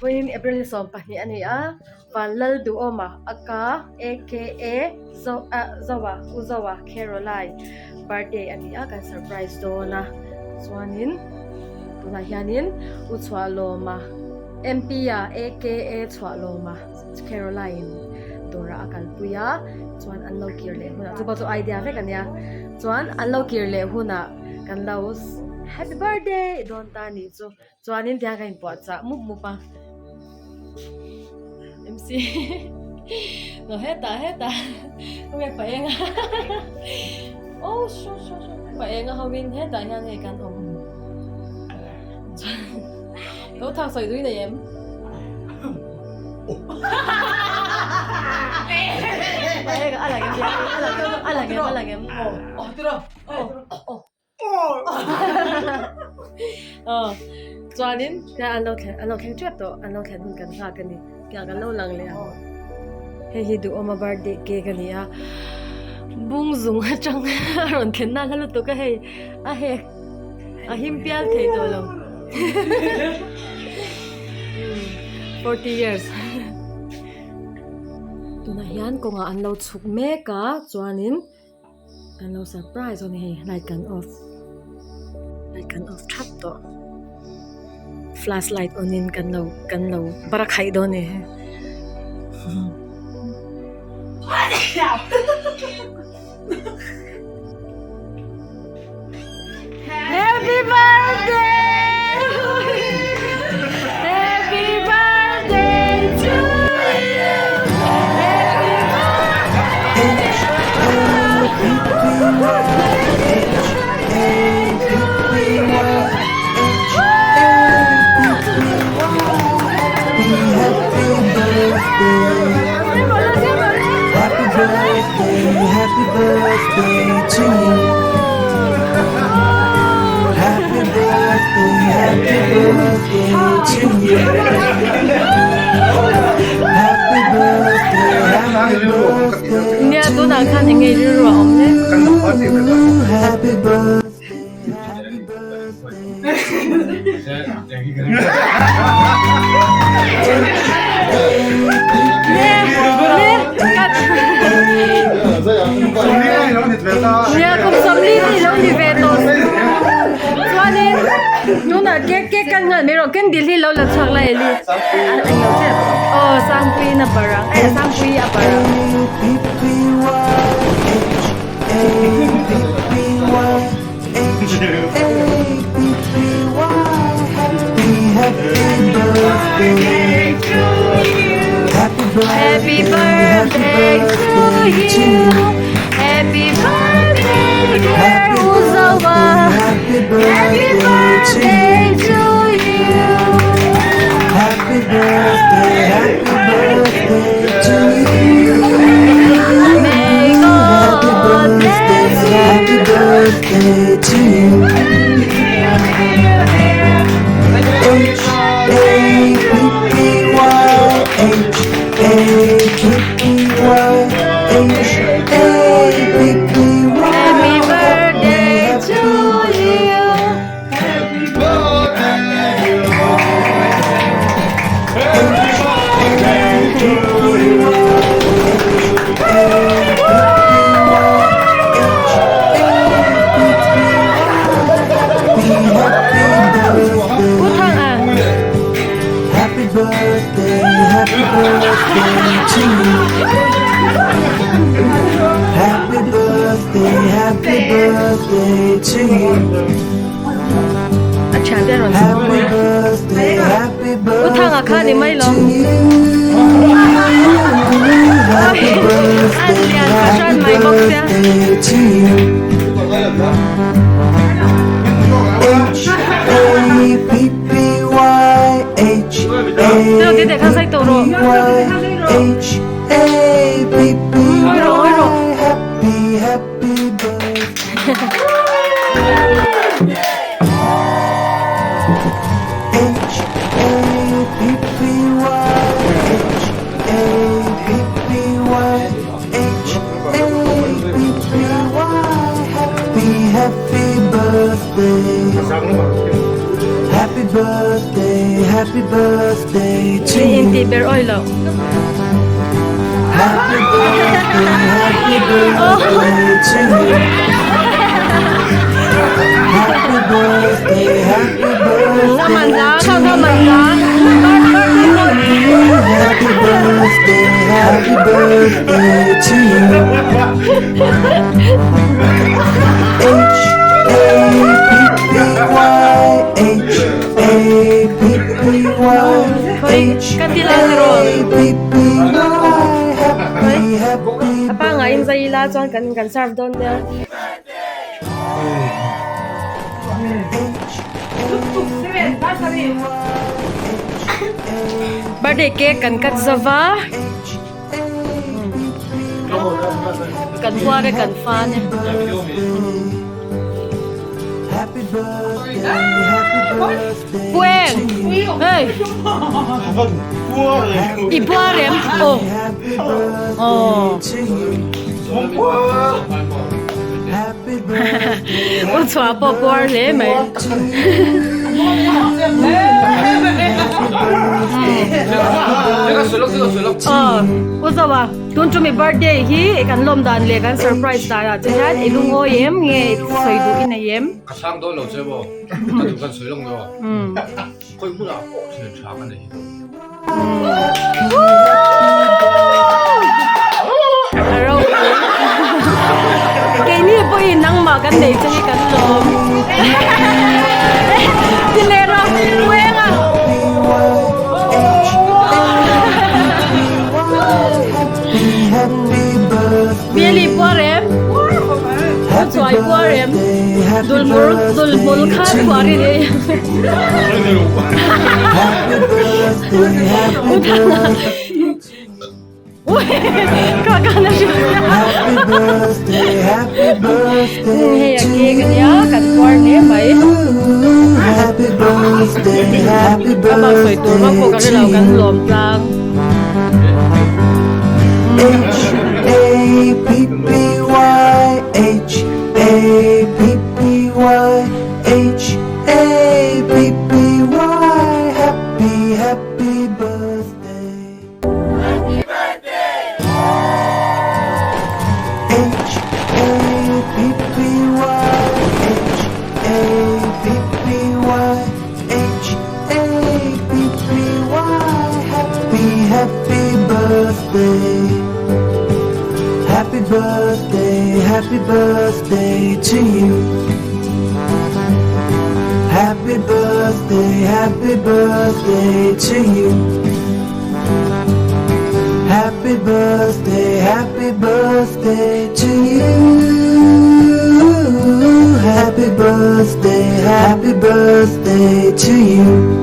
Queen April som pahni ani a vanlal du oma aka aka Zawa Caroline birthday ani a kan surprise dona chuanin Tunah hianin uchwa lawma MP a aka chwa lawma Caroline dora akal puya chuan anlo kirle huna chu ba chu idea ve kan ya chuan anlo kirle huna kan laus happy birthday don ta ni chu chuanin tia kain po cha mu pa MC no heta kami pa enga oh sure pa enga hawin heta hian he kan om có thang sợi đuôi này em anh là em cho nên cái anh lâu khen trước đó anh lâu khen hơn cần pha cái này cái lâu lằng lẹ hay đủ oma birthday cái này à bung dùng hết trong rồi khen na lúc tôi cái hay him pial thấy tôi luôn 40 years Tunah hian ko nga anlo chuk me ka chuanin kanlo surprise oni hei light kan off thap to flashlight onin kanlo para khai do ne Happy birthday Happy birthday to you. Happy birthday to you. Happy birthday. Nia tu nak kan engai dulu om ni. Happy birthday. Nia kum samli ni lo ni veto. Chuanin Tunah ke kan ngal mero ken dilhi lo la chak lai li. Oh sampui na barang. Sampui a barang. Happy birthday to you. Happy birthday, dear Zawa. Happy birthday to you. Happy birthday to you. May God bless you. Happy birthday to you. Happy birthday to you. Acha dia ron. Happy birthday Utang akha ni mai lo. Happy birthday to you. Dia kan sai toro. Happy birthday. Happy birthday happy birthday to Inti you. bear oil. Happy birthday to you. Happy birthday, happy Amanda, birthday to you. Amanda. Happy birthday to you. Apa ngayon sa ila chuan kan serve doon niya. Birthday cake kan kat zava. Kan kuare kan fan. Happy birthday, happy birthday. Pueng. Hey. Ipuarem. Oh. Oh. Happy birthday. 我抓波波儿嘞没。我说吧，don't do me birthday hi, kan lom dan le kan surprise ta cha chan ilung o yem nge soi du in yem. 差唔多流水喎，跟住跟水窿喎。可以唔啊？全查緊你。Cái này bơi nắng mà cái này chơi cái lom. Đi lên rồi, quen à. Billy Quarem, Joy Quarem, Dul Khat Quarem. Kakak nak Happy birthday, happy birthday Hey, to okay, you. ya kan Quarem mai. Happy birthday, happy Abang soi tu mak ko kan lau kan lom tlang. H-A-P-P-Y, H-A-P-P-Y, H-A-P-P-Y. Happy, happy birthday. Happy birthday. H-A-P-P-Y, H-A-P-P-Y, H-A-P-P-Y. Happy, happy birthday. Happy birthday, happy birthday to you. Happy birthday to you. Happy birthday to you. Happy birthday to you.